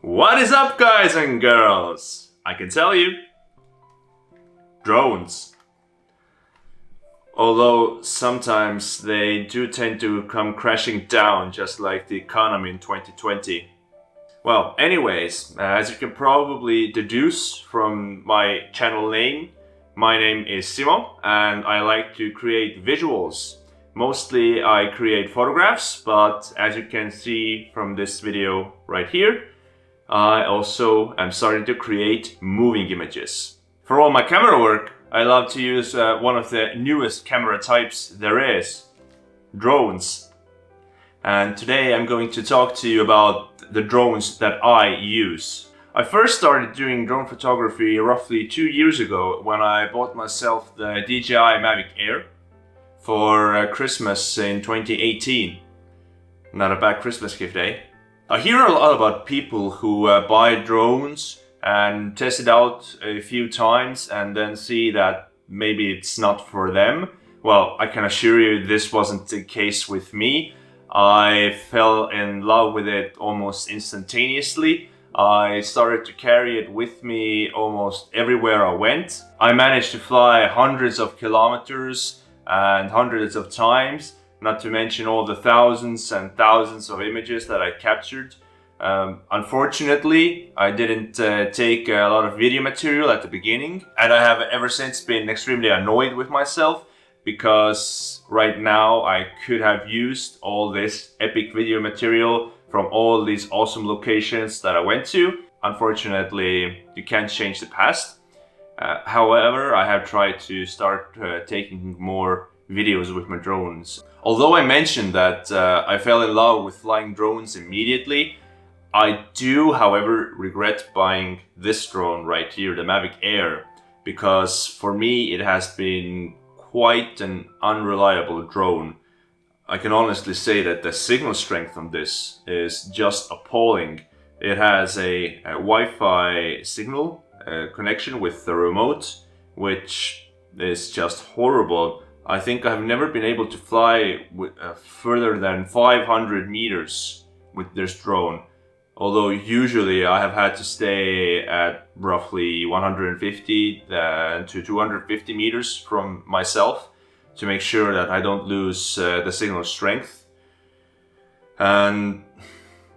What is up, guys and girls? I can tell you, drones. Although sometimes they do tend to come crashing down, just like the economy in 2020. Well, anyways, as you can probably deduce from my channel name, my name is Simo and I like to create visuals. Mostly I create photographs, but as you can see from this video right here, I also am starting to create moving images. For all my camera work, I love to use one of the newest camera types there is, drones. And today I'm going to talk to you about the drones that I use. I first started doing drone photography roughly 2 years ago when I bought myself the Dji Mavic Air for Christmas in 2018. Not a bad Christmas gift, eh? I hear a lot about people who buy drones and test it out a few times and then see that maybe it's not for them. Well, I can assure you this wasn't the case with me. I fell in love with it almost instantaneously. I started to carry it with me almost everywhere I went. I managed to fly hundreds of kilometers and hundreds of times, not to mention all the thousands and thousands of images that I captured. Unfortunately, I didn't take a lot of video material at the beginning, and I have ever since been extremely annoyed with myself because right now I could have used all this epic video material from all these awesome locations that I went to. Unfortunately, you can't change the past. However, I have tried to start taking more videos with my drones. Although I mentioned that I fell in love with flying drones immediately, I do, however, regret buying this drone right here, the Mavic Air, because for me it has been quite an unreliable drone. I can honestly say that the signal strength on this is just appalling. It has a Wi-Fi signal connection with the remote, which is just horrible. I think I've never been able to fly further than 500 meters with this drone. Although usually I have had to stay at roughly 150 to 250 meters from myself to make sure that I don't lose the signal strength. And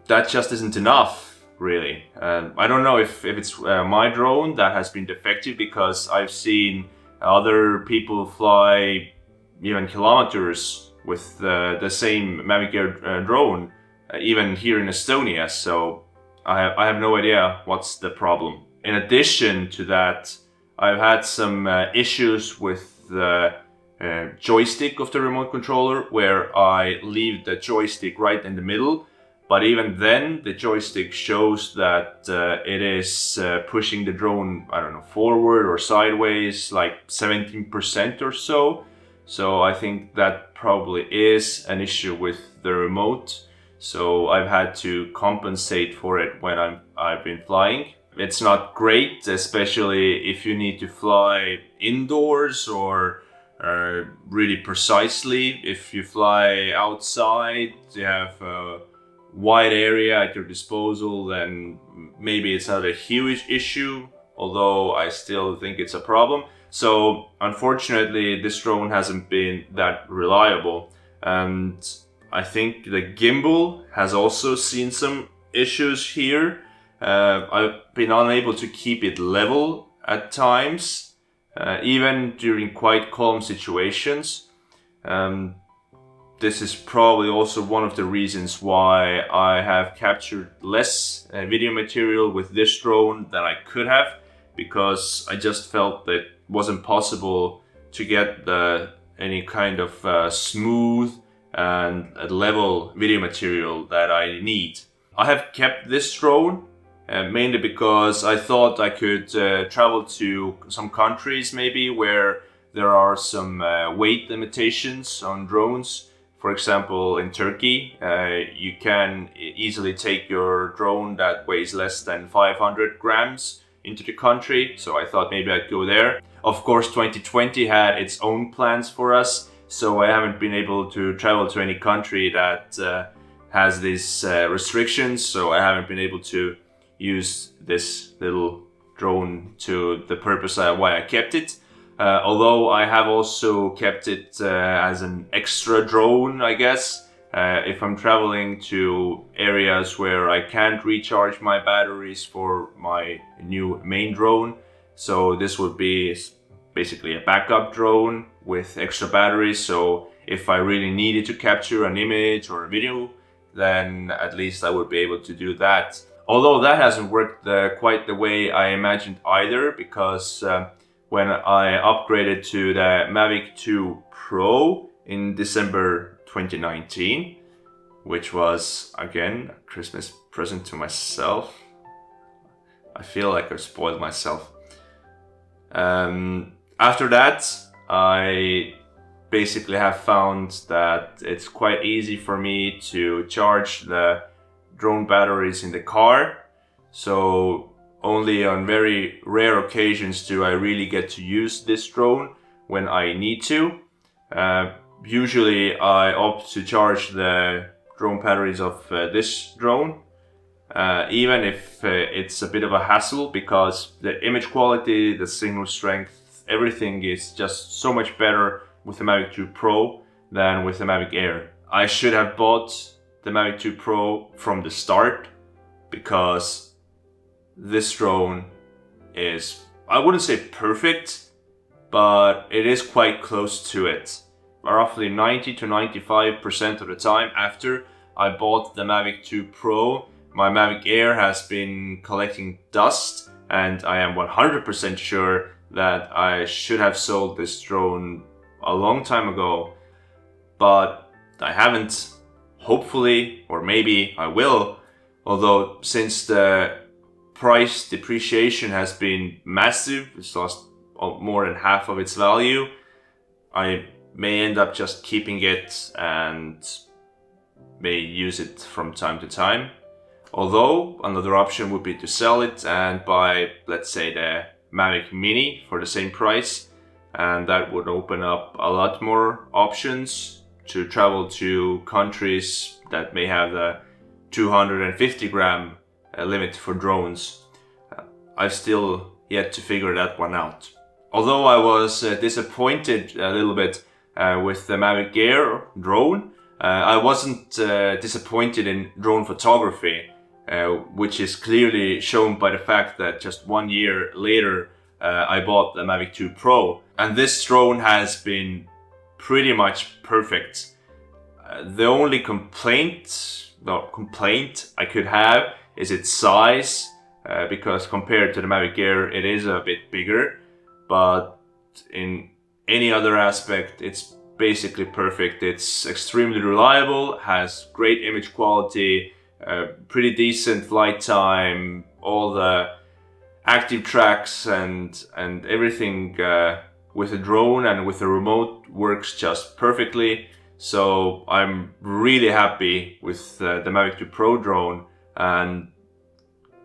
that just isn't enough, really. I don't know if it's my drone that has been defective, because I've seen other people fly even kilometers with the same Mavic Air drone, even here in Estonia, so I have no idea what's the problem. In addition to that, I've had some issues with the joystick of the remote controller, where I leave the joystick right in the middle, but even then the joystick shows that it is pushing the drone, I don't know, forward or sideways like 17% or so. So I think that probably is an issue with the remote. So I've had to compensate for it when I've been flying. It's not great, especially if you need to fly indoors or really precisely. If you fly outside, you have a wide area at your disposal, then maybe it's not a huge issue, although I still think it's a problem. So unfortunately, this drone hasn't been that reliable, and I think the gimbal has also seen some issues here. I've been unable to keep it level at times, even during quite calm situations. This is probably also one of the reasons why I have captured less video material with this drone than I could have, because I just felt that it wasn't possible to get any kind of smooth and level video material that I need. I have kept this drone mainly because I thought I could travel to some countries maybe where there are some weight limitations on drones. For example, in Turkey, you can easily take your drone that weighs less than 500 grams into the country, so I thought maybe I'd go there. Of course, 2020 had its own plans for us, so I haven't been able to travel to any country that has these restrictions, so I haven't been able to use this little drone to the purpose why I kept it. Although I have also kept it as an extra drone, I guess. If I'm traveling to areas where I can't recharge my batteries for my new main drone, so this would be basically a backup drone with extra batteries. So if I really needed to capture an image or a video, then at least I would be able to do that. Although that hasn't worked quite the way I imagined either, because when I upgraded to the Mavic 2 Pro in December 2019, which was again a Christmas present to myself. I feel like I spoiled myself. After that, I basically have found that it's quite easy for me to charge the drone batteries in the car. So only on very rare occasions do I really get to use this drone when I need to. Usually I opt to charge the drone batteries of this drone, even if it's a bit of a hassle, because the image quality, the signal strength, everything is just so much better with the Mavic 2 Pro than with the Mavic Air. I should have bought the Mavic 2 Pro from the start, because this drone is, I wouldn't say perfect, but it is quite close to it. Roughly 90 to 95% of the time after I bought the Mavic 2 Pro, my Mavic Air has been collecting dust, and I am 100% sure that I should have sold this drone a long time ago, but I haven't. Hopefully, or maybe I will, although since the price depreciation has been massive, it's lost more than half of its value, I may end up just keeping it and may use it from time to time. Although another option would be to sell it and buy, let's say, the Mavic Mini for the same price, and that would open up a lot more options to travel to countries that may have the 250 gram limit for drones. I've still yet to figure that one out. Although I was disappointed a little bit with the Mavic Air drone, I wasn't disappointed in drone photography, which is clearly shown by the fact that just 1 year later I bought the Mavic 2 Pro, and this drone has been pretty much perfect. The only complaint I could have is its size, because compared to the Mavic Air it is a bit bigger, but in any other aspect it's basically perfect. It's extremely reliable, has great image quality, pretty decent flight time, all the active tracks and everything with a drone and with a remote works just perfectly. So I'm really happy with the Mavic 2 Pro drone, and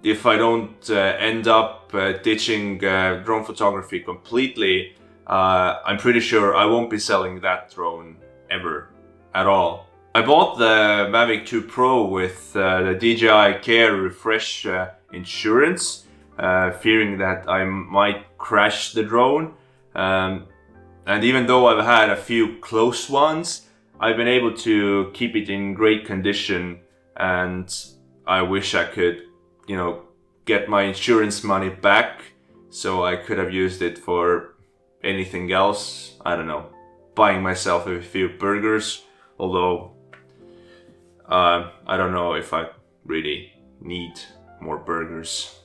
if I don't end up ditching drone photography completely, I'm pretty sure I won't be selling that drone ever at all. I bought the Mavic 2 Pro with the DJI Care refresh insurance, fearing that I might crash the drone. And even though I've had a few close ones, I've been able to keep it in great condition, and I wish I could, get my insurance money back so I could have used it for anything else. I don't know, buying myself a few burgers, although I don't know if I really need more burgers.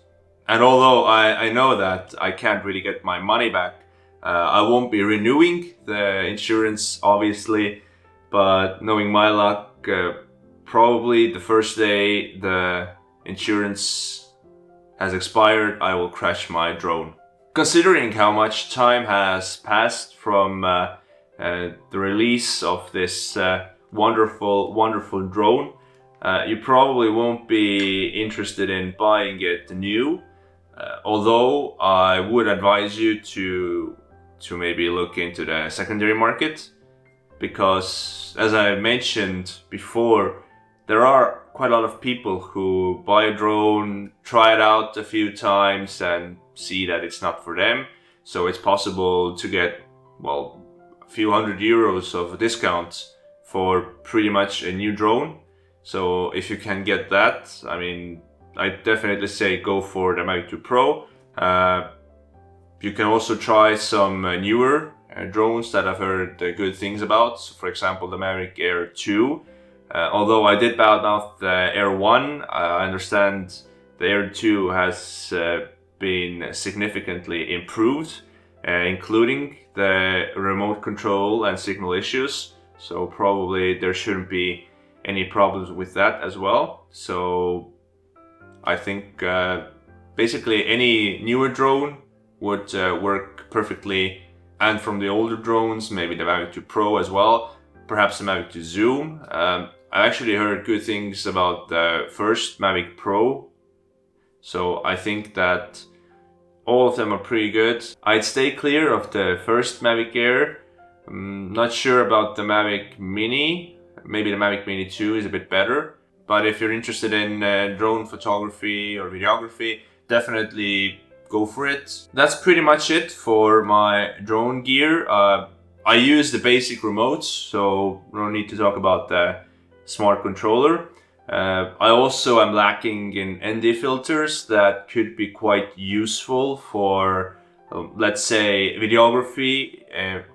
And although I know that I can't really get my money back, I won't be renewing the insurance, obviously, but knowing my luck, probably the first day the insurance has expired, I will crash my drone. Considering how much time has passed from the release of this wonderful drone, you probably won't be interested in buying it new, although I would advise you to maybe look into the secondary market, because as I mentioned before, there are quite a lot of people who buy a drone, try it out a few times and see that it's not for them. So it's possible to get, well, a few €100 of a discount for pretty much a new drone. So if you can get that, I mean, I definitely say go for the Mavic 2 Pro. You can also try some newer drones that I've heard good things about. So for example, the Mavic Air 2. Although I did badmouth the Air 1, I understand the Air 2 has been significantly improved, including the remote control and signal issues. So probably there shouldn't be any problems with that as well. So I think basically any newer drone would work perfectly, and from the older drones, maybe the Mavic 2 Pro as well, perhaps the Mavic 2 Zoom. I actually heard good things about the first Mavic Pro, so I think that all of them are pretty good. I'd stay clear of the first Mavic Air. I'm not sure about the Mavic Mini. Maybe the Mavic Mini 2 is a bit better. But if you're interested in drone photography or videography, definitely go for it. That's pretty much it for my drone gear. I use the basic remotes, so no need to talk about the smart controller. I also am lacking in ND filters that could be quite useful for, let's say, videography,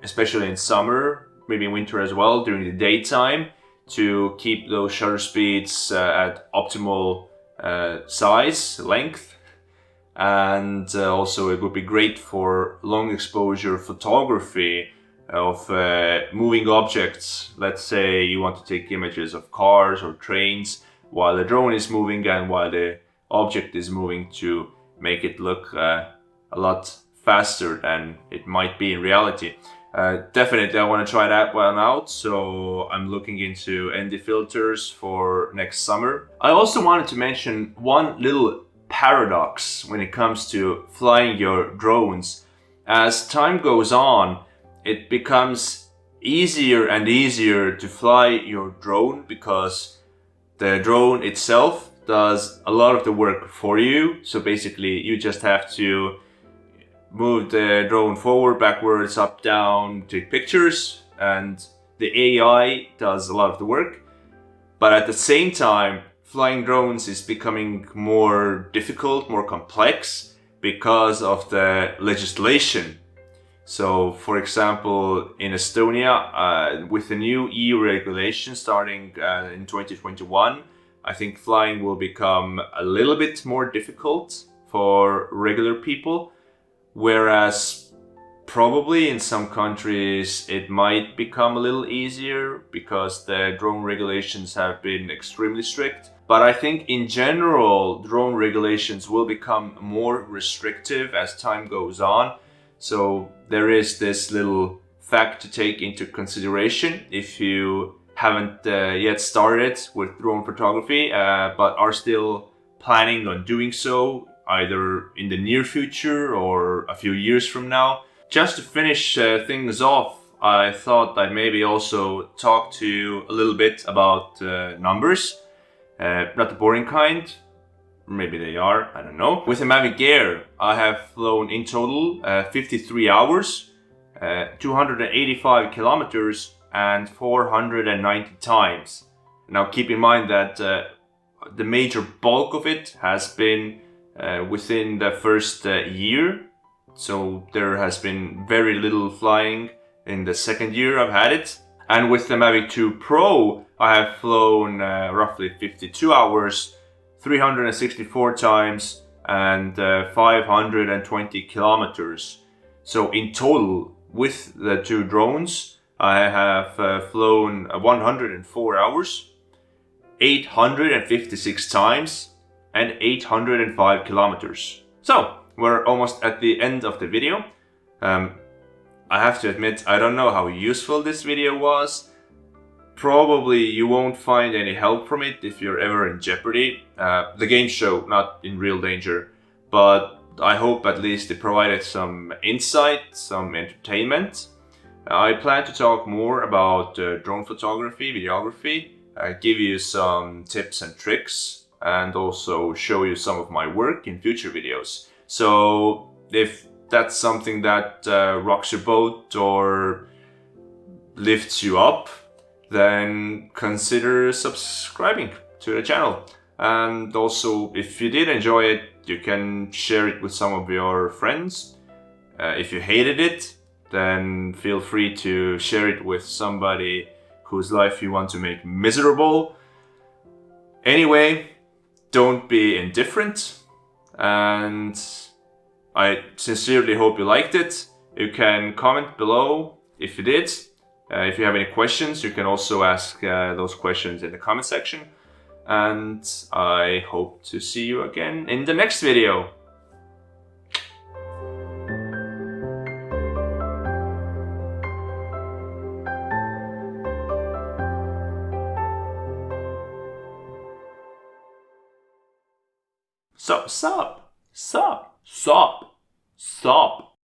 especially in summer, maybe in winter as well, during the daytime, to keep those shutter speeds at optimal size, length. And also it would be great for long exposure photography of moving objects. Let's say you want to take images of cars or trains while the drone is moving and while the object is moving, to make it look a lot faster than it might be in reality. Definitely I want to try that one out, so I'm looking into ND filters for next summer. I also wanted to mention one little paradox when it comes to flying your drones. As time goes on, it becomes easier and easier to fly your drone because the drone itself does a lot of the work for you. So basically you just have to move the drone forward, backwards, up, down, take pictures, and the AI does a lot of the work. But at the same time, flying drones is becoming more difficult, more complex because of the legislation. So, for example, in Estonia, with the new EU regulation starting in 2021, I think flying will become a little bit more difficult for regular people, whereas probably in some countries it might become a little easier because the drone regulations have been extremely strict. But I think in general, drone regulations will become more restrictive as time goes on. So there is this little fact to take into consideration if you haven't yet started with drone photography, but are still planning on doing so either in the near future or a few years from now. Just to finish things off, I thought I'd maybe also talk to you a little bit about numbers. Not the boring kind, maybe they are, I don't know. With the Mavic Air, I have flown in total 53 hours, 285 kilometers and 490 times. Now keep in mind that the major bulk of it has been within the first year. So there has been very little flying in the second year I've had it. And with the Mavic 2 Pro, I have flown roughly 52 hours, 364 times, and 520 kilometers. So in total, with the two drones, I have flown 104 hours, 856 times, and 805 kilometers. So we're almost at the end of the video. I have to admit, I don't know how useful this video was. Probably you won't find any help from it if you're ever in jeopardy. The game show, not in real danger, but I hope at least it provided some insight, some entertainment. I plan to talk more about drone photography, videography, give you some tips and tricks, and also show you some of my work in future videos. So if that's something that rocks your boat or lifts you up, then consider subscribing to the channel. And also, if you did enjoy it, you can share it with some of your friends. If you hated it, then feel free to share it with somebody whose life you want to make miserable. Anyway, don't be indifferent, and I sincerely hope you liked it. You can comment below if you did. If you have any questions, you can also ask those questions in the comment section. And I hope to see you again in the next video. Stop.